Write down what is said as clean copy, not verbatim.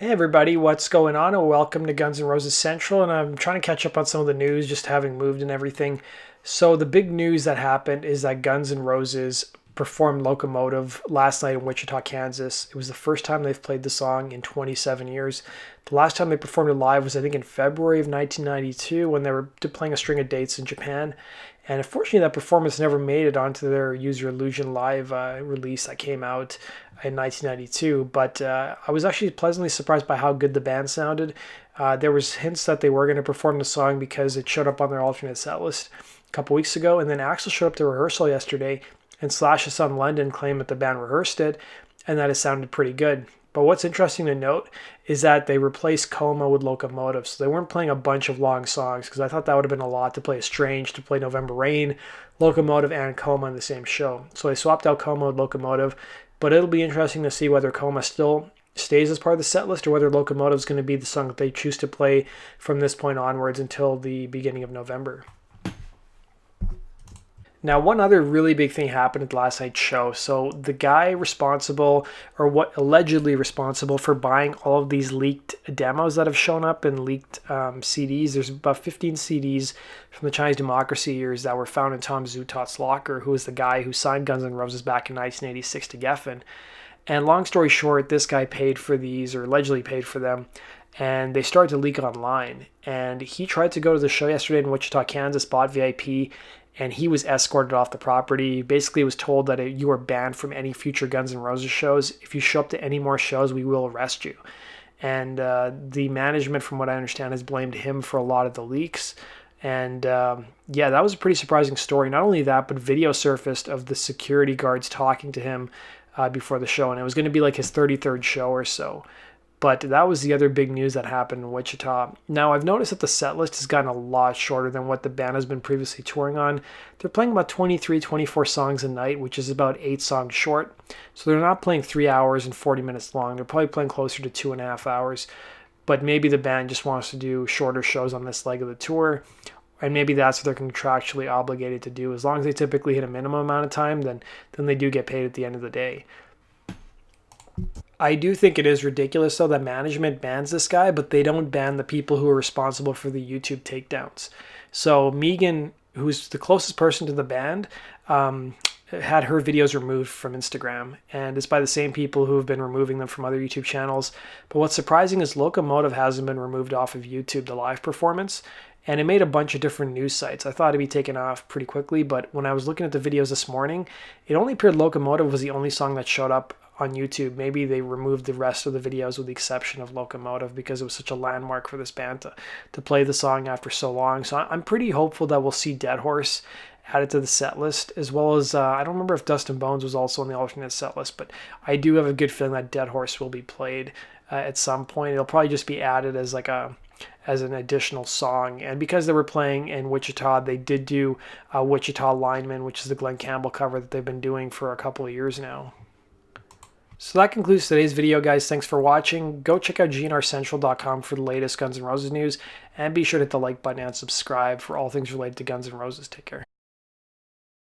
Hey everybody, what's going on? And welcome to Guns N' Roses Central. And I'm trying to catch up on some of the news, just having moved and everything. So the big news that happened is that Guns N' Roses performed Locomotive last night in Wichita, Kansas. It was the first time they've played the song in 27 years. The last time they performed it live was, I think, in February of 1992 when they were playing a string of dates in Japan. And unfortunately, that performance never made it onto their Use Your Illusion live release that came out in 1992. But I was actually pleasantly surprised by how good the band sounded. There was hints that they were going to perform the song because it showed up on their alternate set list a couple weeks ago. And then Axl showed up to rehearsal yesterday, and Slash's son London claimed that the band rehearsed it and that it sounded pretty good. But what's interesting to note is that they replaced Coma with Locomotive. So they weren't playing a bunch of long songs, because I thought that would have been a lot to play Strange, to play November Rain, Locomotive, and Coma in the same show. So they swapped out Coma with Locomotive. But it'll be interesting to see whether Coma still stays as part of the set list or whether Locomotive is going to be the song that they choose to play from this point onwards until the beginning of November. Now, one other really big thing happened at the last night's show. So the guy responsible, or what allegedly responsible for buying all of these leaked demos that have shown up and leaked CDs, there's about 15 CDs from the Chinese Democracy years that were found in Tom Zutot's locker, who was the guy who signed Guns N' Roses back in 1986 to Geffen. And long story short, this guy paid for these, or allegedly paid for them, and they started to leak online. And he tried to go to the show yesterday in Wichita, Kansas, bought VIP, and he was escorted off the property. Basically, was told that you are banned from any future Guns N' Roses shows. If you show up to any more shows, we will arrest you. And the management, from what I understand, has blamed him for a lot of the leaks. And yeah, that was a pretty surprising story. Not only that, but video surfaced of the security guards talking to him before the show. And it was going to be like his 33rd show or so. But that was the other big news that happened in Wichita. Now, I've noticed that the set list has gotten a lot shorter than what the band has been previously touring on. They're playing about 23, 24 songs a night, which is about 8 songs short. So they're not playing 3 hours and 40 minutes long. They're probably playing closer to 2.5 hours. But maybe the band just wants to do shorter shows on this leg of the tour. And maybe that's what they're contractually obligated to do. As long as they typically hit a minimum amount of time, then they do get paid at the end of the day. I do think it is ridiculous, though, that management bans this guy, but they don't ban the people who are responsible for the YouTube takedowns. So Meegan, who's the closest person to the band, had her videos removed from Instagram, and it's by the same people who have been removing them from other YouTube channels. But what's surprising is Locomotive hasn't been removed off of YouTube, the live performance, and it made a bunch of different news sites. I thought it'd be taken off pretty quickly, but when I was looking at the videos this morning, it only appeared Locomotive was the only song that showed up on YouTube. Maybe they removed the rest of the videos with the exception of Locomotive because it was such a landmark for this band to play the song after so long. So I'm pretty hopeful that we'll see Dead Horse added to the set list, as well as I don't remember if Dust and Bones was also on the alternate set list, but I do have a good feeling that Dead Horse will be played at some point. It'll probably just be added as as an additional song. And because they were playing in Wichita, they did do Wichita Lineman, which is the Glenn Campbell cover that they've been doing for a couple of years now. So that concludes today's video, guys. Thanks for watching. Go check out gnrcentral.com for the latest Guns N' Roses news, and be sure to hit the like button and subscribe for all things related to Guns N' Roses. Take care.